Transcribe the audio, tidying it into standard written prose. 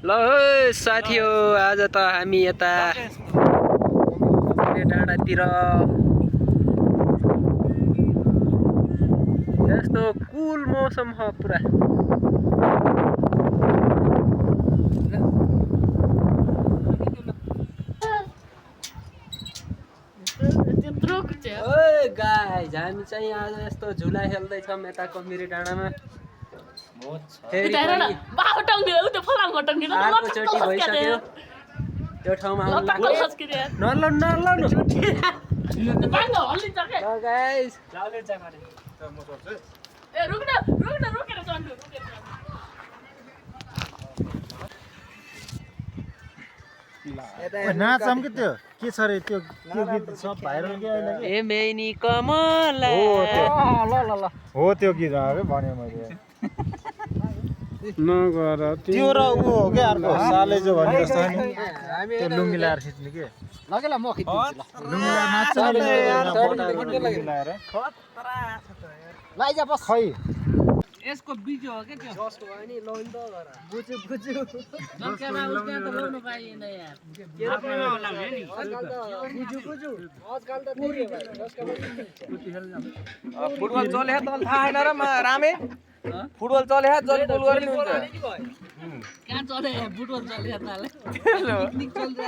ल साथी हो आज त हामी यता डाँडातिर यस्तो कुल मौसम छ पुरा ओए गाइस हामी चाहिँ आज यस्तो झुला खेल्दैछौँ यता कमिरी डाँडामा अर्कोचोटि भइसक्यो त्यो ठाउँमा नलाउनु गाइस नाचम कि त्यो के छ रे त्यो गीत सब भाइरल के अहिले के ए मेनी कमला हो त्यो गीत अरे भने मैले नगर त्यो र उ हो के अर्को साले जो भने जस्तो नि त्यो लुङ्गी लाएर खिच्ने के लगेला म खिच्दिन्छु ल लुङ्गी लाएर नाच्छ लाएर खतरा लाइजा बस खै यसको बिजो हो के त्यो जस्तो भयो नि लौन त गर बुझु जन्केमा उस्के त लाउनु पाइएन यार आजकल त बुझु आजकल त त्यही हो भाइ फुटबल चले त थाहा छैन र रामे फुटबल चले जति गोल गर्ने हुन्छ कहाँ चले फुटबल चले ताले पिकनिक चल्छ